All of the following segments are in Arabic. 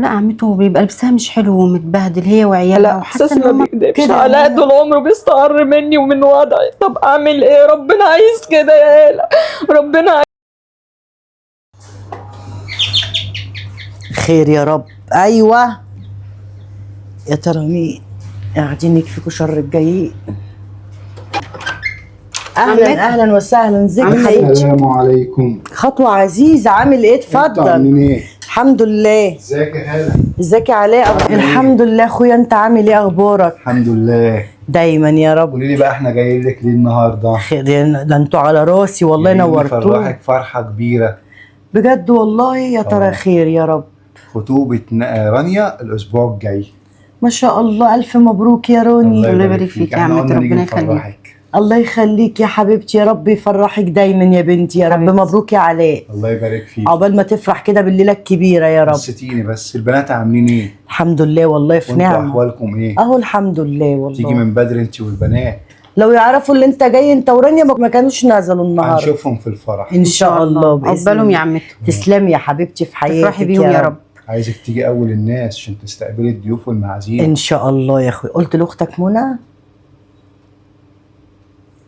لا عمته بيبقى لبسها مش حلو ومتبهدل هي وعيالها، لا وحاسه احساس ان ما هم بيكدبش كده عليا، طول عمره بيستقر مني ومن وضعي. طب اعمل ايه؟ ربنا عايز كده يا هاله، ربنا عايز. خير يا رب. ايوه يا ترى مين قاعدين يكفيكوا شر الجايين. اهلا عمتي. اهلا وسهلا، ازيك يا عاملة إيه؟ حبيبتي؟ السلام عليكم. خطوه عزيزه، عامل ايه؟ انتوا اتفضل. عاملين ايه؟ الحمد لله. ازيك يا هاله؟ ازيك يا علاء؟ الحمد لله اخويا، انت عامل ايه؟ اخبارك؟ الحمد لله. دايما يا رب. قولي لي بقى احنا جايين لك ليه النهارده؟ خير، ده انتوا على راسي والله، جايين نورتوني نفرحك فرحه كبيره. بجد والله. يا ترى خير يا رب. خطوبه رانيا الاسبوع الجاي. ما شاء الله، الف مبروك يا روني. الله يبارك فيك يا احنا عمتي، قلنا نيجي ربنا يخليك. نفرحك. الله يخليك يا حبيبتي، يا رب يفرحك دايما يا بنتي يا رب. حبيبتي. مبروك يا علاء، الله يبارك فيك. عقبال ما تفرح كده بالليله الكبيره يا رب. نسيتيني بس، البنات عاملين ايه؟ الحمد لله والله في وانتوا نعمه. احوالكم ايه؟ اهو الحمد لله والله. تيجي من بدري انت والبنات. لو يعرفوا اللي انت جاي انت ورانيا ما كانوش نزلوا النهارده. هنشوفهم في الفرح ان شاء الله باذن عقبالهم الله. يا عمته. تسلمي يا حبيبتي في حياتك. تفرحي بيهم يا رب. عايزك تيجي اول الناس عشان تستقبلي الضيوف والمعازيم. ان شاء الله يا اخوي. قلت لاختك منى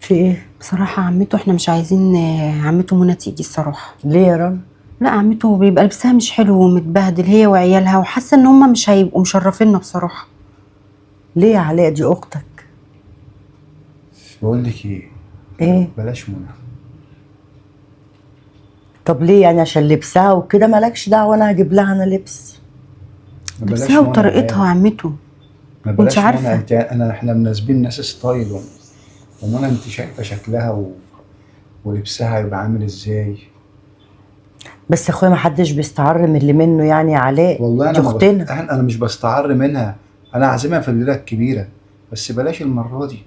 في ايه؟ بصراحه عمته احنا مش عايزين عمته منى تيجي الصراحه. ليه يا رنا؟ لا عمته بيبقى لبسها مش حلو ومتبهدل هي وعيالها، وحاسه ان هم مش هيبقوا مشرفيننا بصراحه. ليه يا علاء؟ دي اختك. بقول لك ايه؟ ايه؟ بلاش منى. طب ليه يعني؟ عشان لبسها وكده؟ مالكش دعوه، انا هجيب لها انا لبس. بلاش لبسها منى وطريقتها يا عمته. ما بلاش انت عارفة. منى. احنا مناسبين ناس ستايل ومنى انت شايفه شكلها ولبسها هيبقى عامل ازاي. بس اخويا ما حدش بيستعر من اللي منه يعني يا علاء. والله دي انا اختنا. انا مش بستعر منها، انا عازمها في الليله الكبيره، بس بلاش المره دي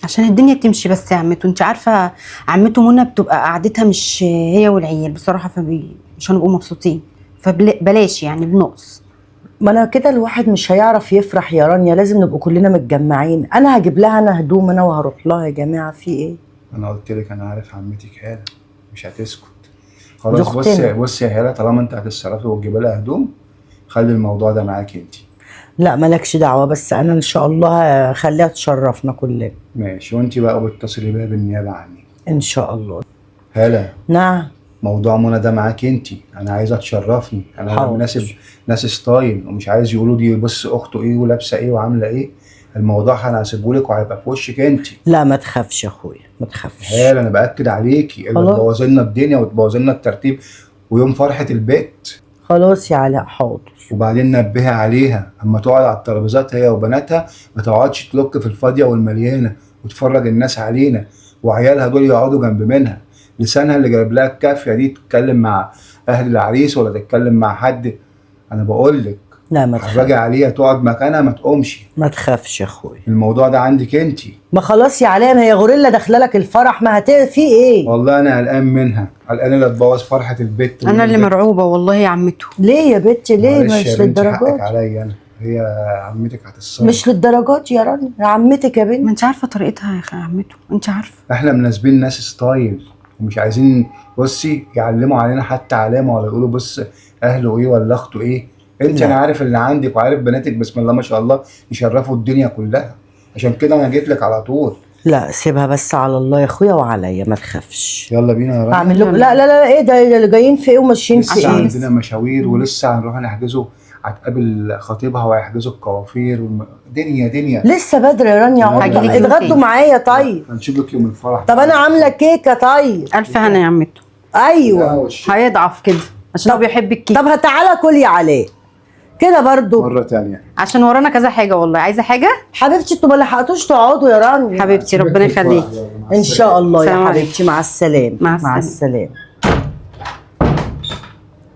عشان الدنيا تمشي بس يا عمته. انت عارفه عمته منى بتبقى قعدتها مش هي والعيال بصراحه، مش هنبقوا مبسوطين، فبلاش يعني بنقص. ما انا كده الواحد مش هيعرف يفرح يا رانيا، لازم نبقى كلنا متجمعين. انا هجيب لها انا هدوم انا وهروح لها. يا جماعه في ايه؟ انا قلت لك انا عارف عمتك هاله مش هتسكت. دي خلاص أختنا. بصي يا هاله، طالما انت هتتصرفي وتجيبي لها هدوم خلي الموضوع ده معاكي انت. لا مالكش دعوه، بس انا ان شاء الله هخليها تشرفنا كلنا. ماشي، وانت بقى بتتصلي بيها بالنيابه عني. ان شاء الله. هاله، نعم. موضوع منى ده معاكي انت، انا عايزه تشرفني. انا حاضر. مناسب ناس ستايل ومش عايز يقولوا دي بص اخته ايه ولابسه ايه وعامله ايه. الموضوع انا هسيبهولك وهيبقى في وشك انت. لا ما تخافش يا اخويا، ما تخافش. هاله انا باكد عليكي، اللي خلاص. تبوظ لنا الدنيا وتبوظ لنا الترتيب ويوم فرحه البيت. خلاص يا علاء حاضر. وبعدين نبهها عليها اما تقعد على الترابيزات هي وبناتها ما تقعدش تلوك في الفاضيه والمليانه وتفرج الناس علينا، وعيالها دول يقعدوا جنب منها. لسانها اللي جايب لها الكافيه دي تتكلم مع اهل العريس ولا تتكلم مع حد. انا بقول لك لا ما تخافش. راجع عليها تقعد مكانها ما تقومش. ما تخافش يا اخويا. الموضوع ده عندك انت. ما خلاص يا علاء، ما هي غوريلا داخله لك الفرح، ما في ايه؟ والله انا قلقان منها، قلقان اللي تبوظ فرحه البيت. انا اللي مرعوبه والله يا عمته. ليه يا بنتي ليه؟ معلش مش يا بنتي حقك للدرجات. عليا انا، هي عمتك هتتصرف. مش للدرجات يا رانيا، يا عمتك يا ما بنتي. انت عارفه طريقتها يا عمته، انت عارفه. احنا مناسبين ناس ستايل ومش عايزين بصي يعلموا علينا حتى علامه ولا يقولوا بص اهله ايه ولا اخته ايه. انت لا. انا عارف اللي عندك وعارف بناتك بسم الله ما شاء الله يشرفوا الدنيا كلها، عشان كده انا جيت لك على طول. لا سيبها بس على الله يا اخويا وعليا، ما تخافش. يلا بينا يا راجل. اعمل لكم لا لا لا ايه ده اللي جايين في ايه وماشيين في لسه ايه؟ عندنا مشاوير ولسه هنروح نحجزوا، هتقابل خطيبها وهيحجزوا الكوافير دنيا. لسه بدري يا رانيا، هجيلك يوم اتغدوا تاني. معايا طيب. هنشوفك يوم الفرح. طب انا عامله كيكه طيب. الف هنا يا عمته. ايوه. هيضعف كده عشان هو بيحب الكيك. طب تعالى كل يا علاء كده برضو. مره تانية عشان ورانا كذا حاجه والله. عايزه حاجه حبيبتي انتوا ما لحقتوش تقعدوا يا رانيا. حبيبتي ربنا يخليك. ان شاء الله سلام يا عليكم. حبيبتي، مع السلامه. مع مع السلامة. السلامه.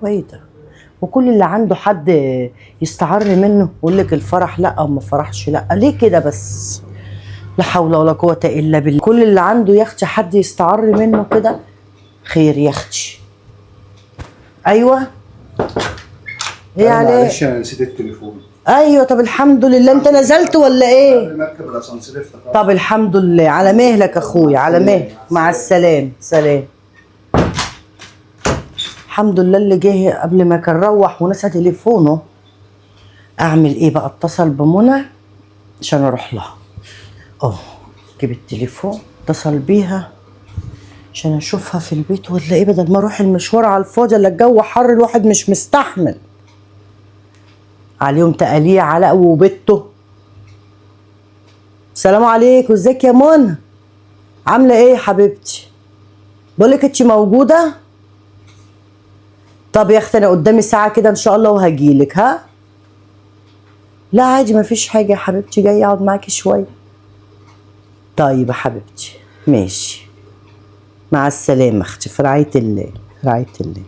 وايه ده؟ وكل اللي عنده حد يستعر منه يقول لك الفرح لا او ما فرحش لا، ليه كده بس؟ لا حول ولا قوه الا بالله. كل اللي عنده يا اختي حد يستعر منه كده. خير يا اختي. ايوه. ايه يا علاء؟ معلش انا نسيت التليفون. ايوه طب الحمد لله. انت نزلت ولا ايه؟ قبل ما اركب الاسانسير افتكرت. طب الحمد لله، على مهلك اخويا، على مهلك. مع السلامه. سلام. الحمد لله اللي جه قبل ما كان روح ونسى تليفونه. اعمل ايه بقى؟ اتصل بمنى عشان اروح لها. جيب التليفون اتصل بيها عشان اشوفها في البيت ولا ايه، بدل ما اروح المشوار على الفاضي، الا الجو حر الواحد مش مستحمل. عليهم تقاليع علاء وبيته. السلام عليكم، ازيك يا منى؟ عامله ايه يا حبيبتي؟ بقولك انتي موجوده؟ طب يا اختي انا قدامي ساعه كده ان شاء الله وهجيلك. ها؟ لا عادي مفيش حاجه يا حبيبتي، جايه اقعد معاكي شويه. طيب يا حبيبتي ماشي، مع السلامه اختي، في رعايه الله، في رعايه الله.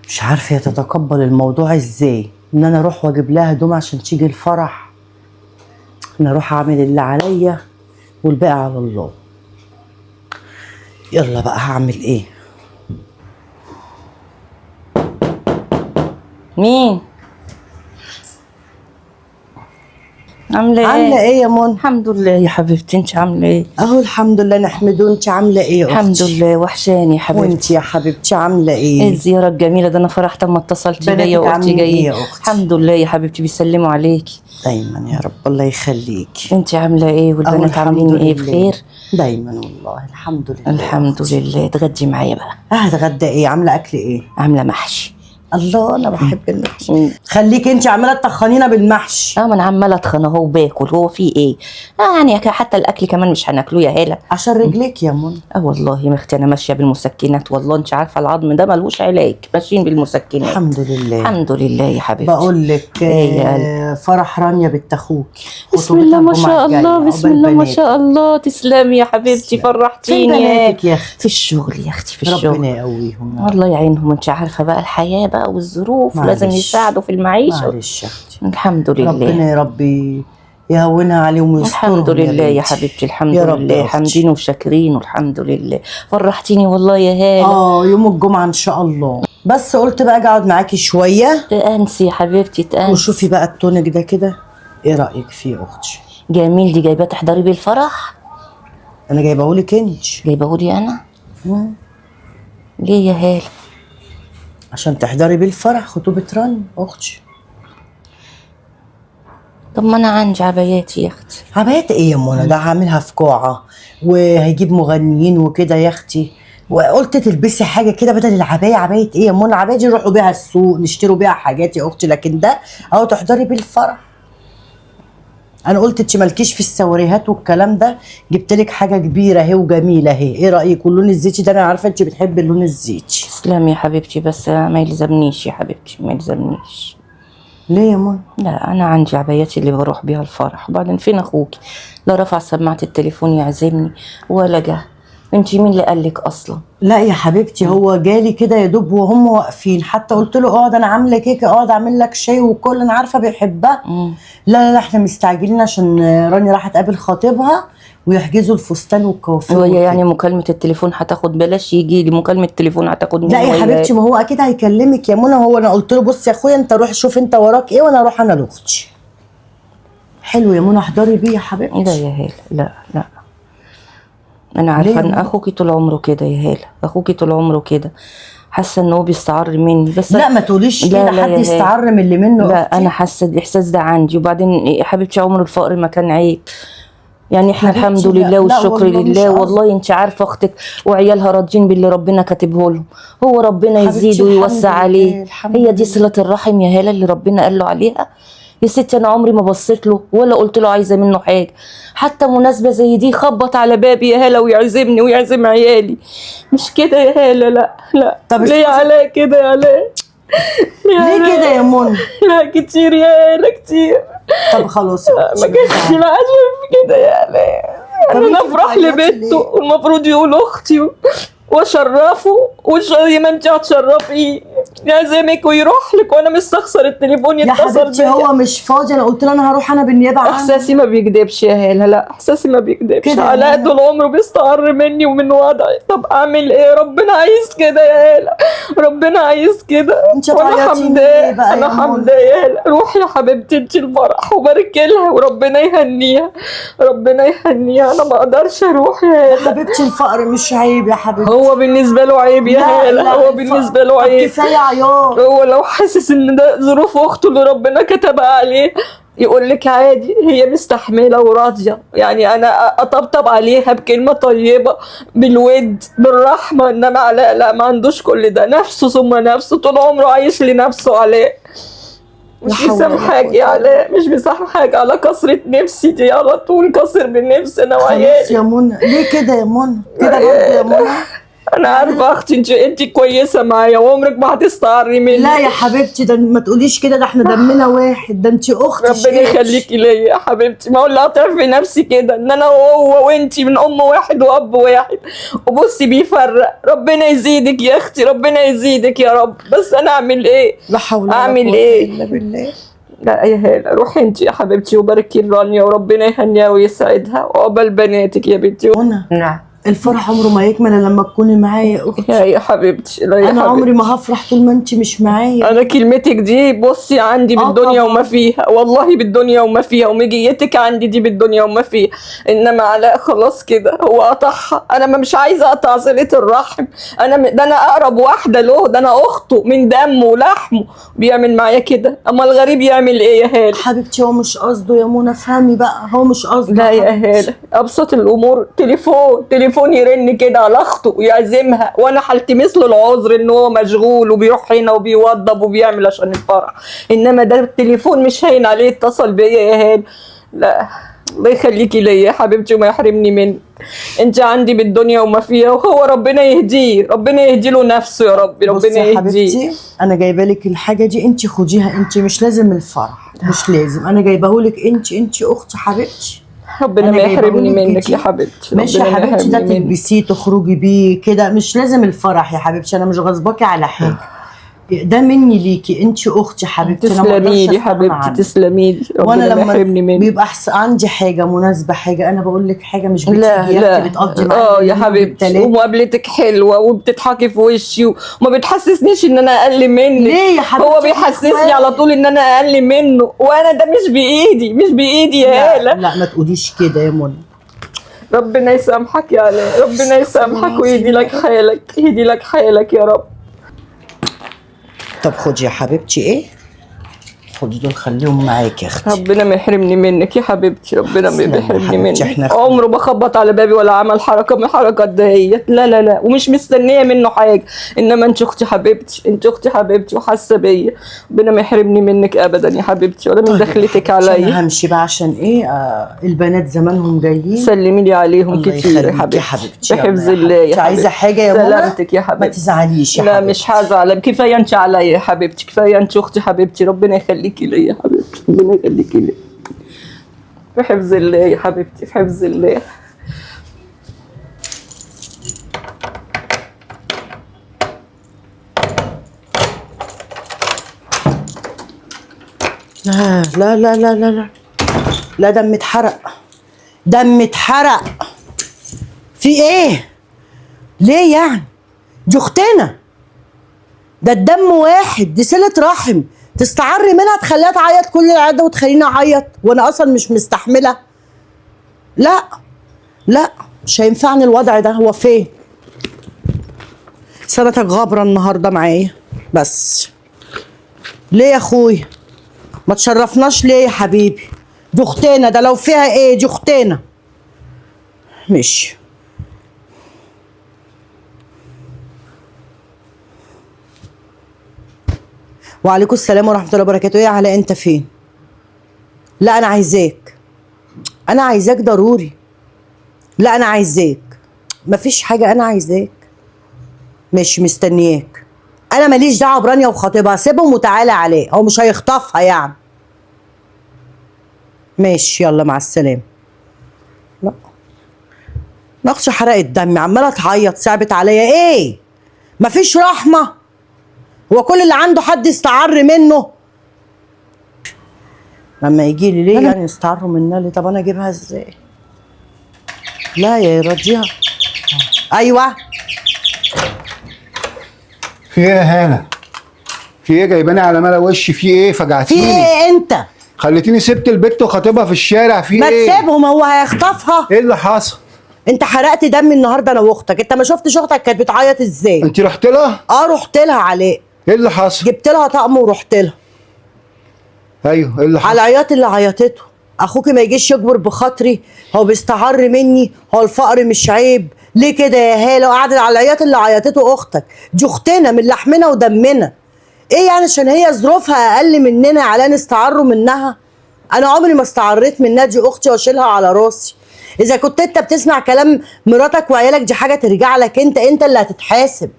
مش عارفه هي تتقبل الموضوع ازاي، ان انا اروح واجيب لها هدوم عشان تيجي الفرح. انا اروح اعمل اللي عليا والباقي على الله. يلا بقى هعمل ايه؟ مين؟ عاملة ايه؟ عامله ايه يا منى؟ الحمد لله يا حبيبتي، انت عاملة ايه؟ اهو الحمد لله نحمده. انت عامله ايه يا اختي؟ الحمد لله، وحشاني يا حبيبتي. وانت يا حبيبتي عامله ايه ايه؟ الزيارة الجميلة ده، انا فرحت اما اتصلتي بناتك بيا وقلتي عاملين جايين. ايه يا اختي؟ الحمد لله يا حبيبتي، بيسلموا عليكي. دايما يا رب، الله يخليكي. انت عاملة ايه أهو والبنات الحمد عاملين ايه؟ لله. بخير؟ دايما والله الحمد لله. الحمد لله. اتغدي معايا بقى. هتغدى ايه؟ عامله اكل ايه؟ عاملة محشي. الله انا بحب المحشي. خليكي انت عماله تطخنينا بالمحشي. ما انا عمالة اتخن اهو وباكل، هو في ايه؟ يعني حتى الاكل كمان مش هناكله يا هالة. عشان رجليك يا منى. والله يا اختي انا ماشيه بالمسكنات، والله انت عارفه العظم ده ملوش علاج، ماشيين بالمسكنات. الحمد لله. الحمد لله يا حبيبتي. بقول لك إيه يا قلبي؟ فرح رانيا بنت اخوك، بسم الله ما شاء الله، بسم الله ما شاء الله. تسلمي يا حبيبتي، فين فرحتيني. بناتك يا اختي؟ في الشغل يا اختي، في الشغل. ربنا يقويهم يا رب. الله يعينهم، انت عارفه بقى الحياه بقى والظروف، معلش. لازم يساعدوا في المعيشه. معلش يا اختي، الحمد لله. ربنا يا ربي يهونها عليهم ويسترهم. الحمد لله يا بنتي. حبيبتي، الحمد يا رب يا لله، أختي. حامدين وشاكرين والحمد لله. فرحتيني والله يا هاله. يوم الجمعه ان شاء الله، بس قلت بقى اقعد معاكي شويه. تأنسي يا حبيبتي، تأنسي. وشوفي بقى التونك ده كده، ايه رايك فيه يا اختي؟ جميل. دي جايباه تحضري بيه الفرح؟ انا جايبهولك انت. جايبهولي انا؟ ليه يا هاله؟ عشان تحضري بيه الفرح، خطوبه رانيا اختي. طب ما انا عندي عباياتي يا اختي. عبايات ايه يا منى؟ ده هعملها في قاعه وهيجيب مغنيين وكده يا اختي، وقلت تلبسي حاجه كده بدل العبايه. عبايه ايه يا منى؟ العبايه دي نروحوا بيها السوق نشتروا بيها حاجات يا اختي، لكن ده اهو تحضري بيه الفرح. انا قلت انت مالكيش في السوريهات والكلام ده، جبت لك حاجه كبيره اهي وجميله اهي. ايه رايك؟ واللون الزيتي ده انا عارفه انت بتحبي اللون الزيتي. تسلمي يا حبيبتي، بس ما يلزمنيش يا حبيبتي، ما يلزمنيش. ليه يا منى؟ لا انا عندي عباياتي اللي بروح بيها الفرح. وبعدين فين اخوكي؟ لا رفع سماعه التليفون يعزمني ولا جه. انتي مين اللي قالك اصلا؟ لا يا حبيبتي، هو جالي كده يا دوب وهم واقفين، حتى قلت له اقعد انا عامله كيكه، اقعد اعمل لك شاي وكل، انا عارفه بيحبها. لا احنا مستعجلين عشان رانيا راح تقابل خطيبها ويحجزوا الفستان والكوافير. وهي يعني مكالمه التليفون هتاخد بلاش؟ يجي لي مكالمه التليفون هتاخد مني؟ لا يا حبيبتي، ما هو اكيد هيكلمك يا منى. هو انا قلت له بص يا اخويا انت روح شوف انت وراك ايه وانا اروح انا لاختي. حلو يا منى، احضري بيه يا حبيبتي. لا يا هاله، لا انا عارفه ان اخوكي طول عمره كده يا هاله، اخوكي طول عمره كده. حاسه ان هو بيستعر مني، بس لا ما تقوليش كده، حد يستعر من اللي منه. لا أختي. انا حاسه الاحساس ده عندي. وبعدين يا حبيبتي عمر الفقر ما كان عيب، يعني احنا الحمد لله والشكر لله. والله انت عارفه اختك وعيالها راضيين باللي ربنا كاتبه لهم، هو ربنا يزيد ويوسع عليه. هي دي صله الرحم يا هاله اللي ربنا قال له عليها. يا ستي انا عمري ما بصيت له ولا قلت له عايزه منه حاجه، حتى مناسبه زي دي خبط على بابي يا هاله ويعزمني ويعزم عيالي. مش كده يا هاله، لا. طب ليه علاء كده يا علاء؟ ليه كده يا منى؟ لا كتير يا هاله كتير. طب خلاص ما كانش العجب كده يا علاء. انا افرح لبنته والمفروض يقول اختي واشرفه، وزي ما انت هتشرفيه يعزمك ويروح لك وانا مستخسر التليفون يا يتصل حبيبتي بيا. هو مش فاضي، انا قلت له انا هروح انا بالنيابه عنه. احساسي ما بيكدبش يا هاله، لا احساسي ما بيكدبش. كده علاء يعني. طول عمره بيستقر مني ومن وضعي. طب اعمل ايه؟ ربنا عايز كده يا هاله، ربنا عايز كده. انت وانا تعيطي حمداه، ليه بقى يا انا منى؟ حمداه يا هاله. روحي يا حبيبتي انت الفرح وبارك لها وربنا يهنيها، ربنا يهنيها. انا ما اقدرش اروح يا هاله. حبيبتي الفقر مش عيب يا حبيبتي. هو بالنسبه له عيب يا هاله، هو بالنسبه له طب عيب. كفايه عياط. هو لو حاسس ان ده ظروف اخته اللي ربنا كتبها عليه يقول لك عادي، هي مستحمله وراضيه. يعني انا اطبطب عليها بكلمه طيبه بالود بالرحمه، انما علاء لا، ما عندوش كل ده. نفسه ثم نفسه، طول عمره عايش لنفسه. علاء مش لا حول ولا مسامحاك قوة يا علاء، مش مسامحاك على كسرة نفسي دي. على طول كسر بالنفس انا خلاص وعيالي. يا منى، ليه كده يا منى؟ كده برضه يا منى؟ انا عارفه اختي انت كويسه معايا وعمرك ما هتستعري مني. لا يا حبيبتي، ده ما تقوليش كده، ده احنا دمنا واحد، ده انت اختي. ربنا يخليكي ليا يا حبيبتي. ما هو اللي قاطع في نفسي كده ان انا وهو وانتي من ام واحد واب واحد، وبصي بيفرق. ربنا يزيدك يا اختي، ربنا يزيدك يا رب. بس انا اعمل ايه؟ لا حول ولا اعمل قوة ايه؟ الا بالله. لا يا هاله، روحي انتي يا حبيبتي وباركي لرانيا وربنا يهنيها ويسعدها وعقبال بناتك يا بنتي. منى نعم الفرح عمره ما يكمل إلا لما تكوني معايا يا اختي. يا حبيبتي. لا يا انا حبيبتي. عمري ما هفرح طول ما انت مش معايا. انا كلمتك دي بصي عندي بالدنيا طبعا. وما فيها، والله بالدنيا وما فيها، ومجيتك عندي دي بالدنيا وما فيها. انما علاء خلاص كده هو قطعها. انا ما مش عايزه اقطع صله الرحم. ده انا اقرب واحده له، ده انا اخته من دمه ولحمه، بيعمل معايا كده. اما الغريب يعمل ايه يا هاله؟ حبيبتي هو مش قصده يا منى، افهمي بقى، هو مش قصده. لا يا حبيبتي. هاله، ابسط الامور تليفون يرن كده على اخته ويعزمها، وانا هلتمس له العذر ان هو مشغول وبيروح هنا وبيوضب وبيعمل عشان الفرح. انما ده التليفون مش هين عليه اتصل بيا يا هاله. لا الله يخليكي ليا يا حبيبتي وما يحرمني منك. انت عندي بالدنيا وما فيها، وهو ربنا يهديه، ربنا يهدي له نفسه يا رب، بصي ربنا يا يهديه. حبيبتي، انا جايبه لك الحاجه دي، انت خديها انت، مش لازم الفرح، مش لازم. انا جايبهولك انت اختي حبيبتي. ربنا أنا ما يحرمني جايبهولك منك جديد. يا حبيبتي. ماشي يا ربنا ما حبيبتي، ده يحرمني منك. تلبسيه تخرجي بيه كده، مش لازم الفرح يا حبيبتي. انا مش غصباكي على حاجه، ده مني ليكي، انت اختي حبيبتي. أنا ما أقدرش تسلمي لي أستغنى حبيبتي، عنك. تسلمي لي. وانا ربنا ما لما يحرمني منك. بيبقى عندي حاجه مناسبه، حاجه انا بقول لك حاجه مش بتيجي لا لا بتقضي معايا يا اليوم حبيبتي، بالتلاتة. ومقابلتك حلوه وبتضحكي في وشي وما بتحسسنيش ان انا اقل منك. ليه يا حبيبتي؟ هو بيحسسني على طول ان انا اقل منه، وانا ده مش بايدي، مش بايدي يا لا, هاله. لا ما تقوليش كده يا منى. ربنا يسامحك يا علاء، ربنا يسامحك ويهدي لك حالك، يهدي لك حالك يا رب. طب خدي يا حبيبتي ايه، خدي دول خليهم معاكي يا اختي. ربنا ما يحرمني منك يا حبيبتي، ربنا ما تسلمي يا يحرمني حبيبتي، منك. احنا عمره ما خبط على بابي ولا عمل حركه من الحركات دهيت. لا لا لا، ومش مستنيه منه حاجه. انما انت اختي حبيبتي، انت اختي حبيبتي وحاسه بيا. ربنا ما يحرمني منك ابدا يا حبيبتي، ولا من طيب يا دخلتك حبيبتي، عليا. انا همشي بقى عشان ايه، البنات زمانهم جايين. سلمي لي عليهم الله كتير يا يخليك حبيبتي. يا حبيبتي. بحفظ يلا يا الله يا حبيبتي. عايزه حبيبتي. حاجه يا منى؟ سلامتك يا ما حبيبتي. تزعليش يا لا حبيبتي. مش هزعل، كفايه انت عليا يا حبيبتي، كفايه انت اختي حبيبتي. ربنا يخليكي ليا يا حبيبتي، ربنا يخليكي ليا. في حفظ الله يا حبيبتي، في حفظ الله. لا لا لا لا لا لا لا، دم اتحرق، دم اتحرق. في ايه؟ ليه يعني؟ دي اختنا، ده الدم واحد، دي صلة رحم، تستعري منها تخليها تعيط كل العادة وتخليني اعيط وانا اصلا مش مستحملة. لا لا، مش هينفعني الوضع ده. هو فين؟ سنتك غابرة النهاردة معايا بس. ليه يا اخويا؟ ما تشرفناش ليه يا حبيبي؟ دي اختنا، ده لو فيها ايه دي اختنا. ماشي. وعليكم السلام ورحمة الله وبركاته. ايه يا علاء انت فين؟ لا انا عايزاك، انا عايزاك ضروري. لا انا عايزاك، مفيش حاجة، انا عايزاك. ماشي مستنياك. انا ماليش دعوة برانيا وخطيبها، سيبهم وتعالى عليه، هو مش هيخطفها يعني. ماشي يلا مع السلامة. لا نقش حرقت دمي، عمالة تعيط، صعبت عليا. ايه؟ مفيش رحمة؟ هو كل اللي عنده حد يستعر منه؟ لما يجي لي ليه يعني يستعروا منها ليه؟ طب انا اجيبها ازاي؟ لا يا يرضيها. ايوه في ايه يا هاله؟ في ايه جايباني على ملا وشي؟ في ايه في فجعتيني؟ ايه انت؟ خليتيني سبت البت وخاطبها في الشارع. في ما ايه؟ تسيبهم، هو هيخطفها. ايه اللي حصل؟ انت حرقت دمي النهارده انا واختك. انت ما شفتش اختك كانت بتعيط ازاي؟ انت رحت لها؟ رحت لها علاء. ايه اللي حصل؟ جبت لها طقم ورحت لها ايوه ايه اللي حصل؟ على العياط اللي عيطته. اخوك ما يجيش يكبر بخاطري، هو بيستعر مني، هو الفقر مش عيب. ليه كده يا هاله؟ وقعدت على العياط اللي عيطته اختك. دي اختنا من لحمنا ودمنا. ايه يعني عشان هي ظروفها اقل مننا على نستعروا منها؟ انا عمري ما استعريت منها، دي اختي واشيلها على راسي. اذا كنت انت بتسمع كلام مراتك وعيالك دي حاجه ترجع لك انت اللي هتتحاسب،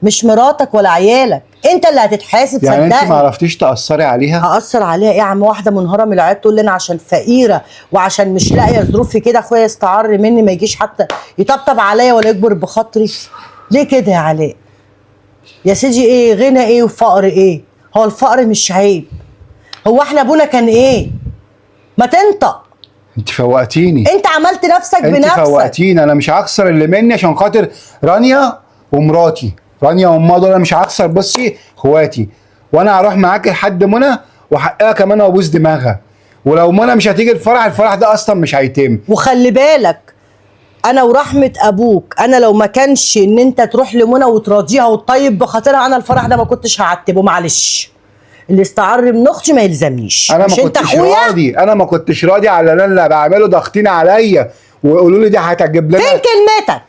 مش مراتك ولا عيالك. انت اللي هتتحاسب. يعني انت صدقني ما عرفتيش تأثري عليها؟ هأثر عليها ايه يا عم؟ واحده منهاره من العيال تقول لي انا عشان فقيره وعشان مش لاقيه ظروفي كده اخويا يستعر مني ما يجيش حتى يطبطب عليا ولا يكبر بخاطري؟ ليه كده يا علاء؟ يا سيدي ايه غنى ايه وفقر ايه؟ هو الفقر مش عيب؟ هو احنا ابونا كان ايه؟ ما تنطق. انت فوقتيني. انت عملت نفسك انت بنفسك. فوقتيني. انا مش هخسر اللي مني عشان خاطر رانيا ومراتي. رانيا وامها دول انا مش هخسر. بصي اخواتي، وانا هروح معاك لحد منى وحقها كمان وابوس دماغها. ولو منى مش هتيجي الفرح ده اصلا مش هيتم. وخلي بالك انا ورحمه ابوك، انا لو ما كانش ان انت تروح لمنى وتراضيها وتطيب بخاطرها انا الفرح ده ما كنتش هعتبه. معلش، اللي استعر من اختي ما يلزمنيش. انا ما مش انت كنتش اخويا؟ راضي. انا ما كنتش راضي على اللي انا بعمله. ضاغطين عليا ويقولوا لي دي هتجيب لنا. فين كلمتك؟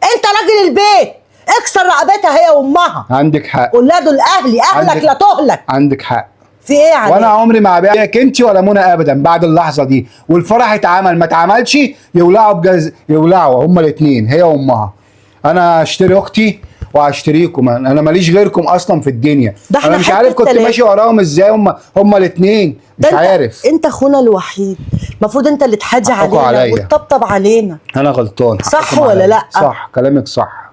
انت راجل البيت، اكسر رقبتها هي وامها. عندك حق. قول لها دول اهلي، اهلك عندك- لا تهلك. عندك حق. في ايه عليك؟ وانا عمري ما هبيعك انت ولا منى ابدا بعد اللحظه دي. والفرح اتعمل ما اتعملش يولعوا يولعوا هما الاثنين هي وامها. انا اشتري اختي وهشتريكم. انا ماليش غيركم اصلا في الدنيا. ده احنا انا مش حتى عارف كنت التلاتة. ماشي وراهم ازاي هما الاثنين. مش ده عارف. انت اخونا الوحيد، المفروض انت اللي تحاجي حقكوا علينا عليا. وتطبطب علينا. انا غلطان. صح حقكم ولا عليا. لأ؟ صح كلامك صح.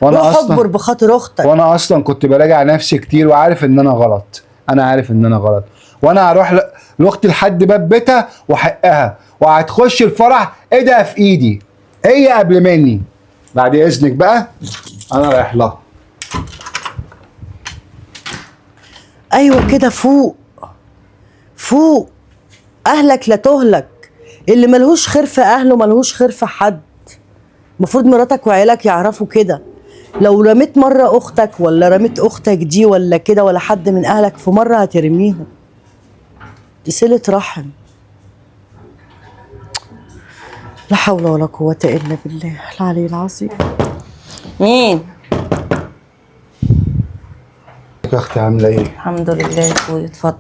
روح اكبر بخاطر اختك. وانا اصلا كنت براجع نفسي كتير وعارف ان انا غلط. انا عارف ان انا غلط. وانا هروح لاختي لحد باب بيتها وحقها وهتخش الفرح ايدها في ايدي هي قبل مني. بعد اذنك بقى انا رايح لها. ايوه كده، فوق فوق. اهلك لا تهلك. اللي ملهوش خير في اهله ملهوش خير في حد. المفروض مراتك وعيالك يعرفوا كده. لو رميت مرة اختك ولا رميت اختك دي ولا كده ولا حد من اهلك في مرة هترميهم. دي صلة رحم. لا حول ولا قوة الا بالله العلي العظيم. مين؟ يا اختي عامله ايه؟ الحمد لله يا اخويا، اتفضل.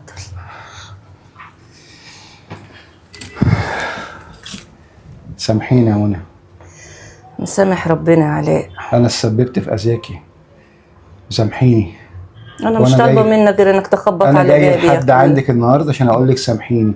سامحيني يا منى. مسامح ربنا يا علاء. انا اتسببت في اذاكي. سامحيني. انا مش وأنا طالبه جاي- منك غير انك تخبط انا على جاي بابي يا لحد أخويا. عندك النهارده عشان اقول لك سامحيني.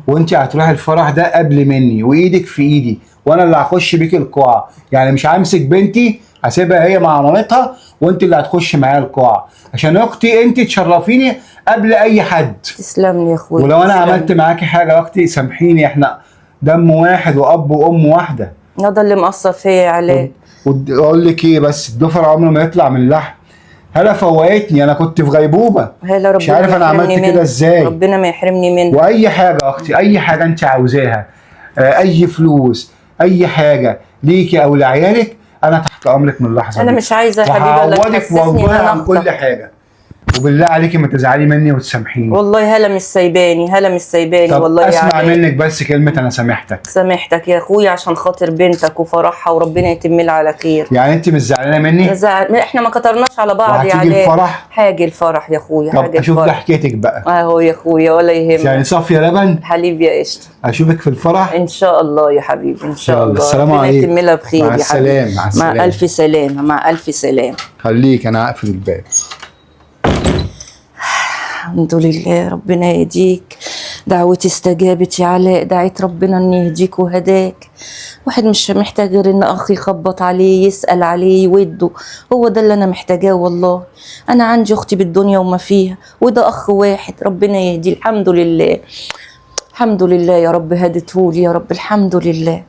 وانت هتروحي الفرح ده قبل مني وايدك في ايدي وانا اللي هخش بيك القاعه. يعني مش همسك بنتي هسيبها هي مع مامتها وانت اللي هتخش معايا القاعه عشان اختي انت تشرفيني قبل اي حد. تسلم لي يا اخويا. ولو انا تسلم عملت لي. معاكي حاجه يا اختي سامحيني. احنا دم واحد واب وام واحده. ده اللي مقصر فيا يا علاء. واقول لك ايه بس الضفر عمره ما يطلع من اللحم. هلا فوقتني. انا كنت في غيبوبه. هلا ربنا مش عارف ما انا يحرمني عملت كده منك. ازاي. ربنا ما يحرمني منك. واي حاجه يا اختي اي حاجه انت عاوزاها اي فلوس اي حاجه ليكي او لعيالك انا تحت امرك من اللحظه انا دي. مش عايزه يا حبيبي الا وهعوضك تحسسني ان والله انا عن كل اخطأ. حاجه. وبالله عليكي ما تزعلي مني وتسامحيني. والله هلا مش سايباني، هلا مش سايباني طب والله يا اسمع علاء. منك بس كلمه انا سامحتك. سامحتك يا اخويا عشان خاطر بنتك وفرحها وربنا يتم لها على خير. يعني انت مش زعلانه مني؟ احنا ما كترناش على بعض يا وهتيجي علاء. الفرح؟ هاجي الفرح يا اخويا، طب هاجي اشوف الفرح. ضحكتك بقى. اهو يا اخويا ولا يهمك. يعني صافيه لبن حليب يا قشطه. اشوفك في الفرح. ان شاء الله يا حبيبي ان شاء الله. السلام ربنا عليكم. يتم لها بخير مع يا حبيبي. السلامة، مع السلامة. مع الف سلامه، مع الف سلامه. خليك انا هقفل الباب. الحمد لله ربنا يهديك. دعوتي استجابت يا علاء، دعيت ربنا ان يهديك وهداك. واحد مش محتاج غير ان اخ يخبط عليه يسأل عليه يوده. هو ده اللي انا محتاجاه والله. انا عندي اختي بالدنيا وما فيها، وده اخ واحد ربنا يهديه. الحمد لله الحمد لله يا رب، هديتهولي يا رب، الحمد لله.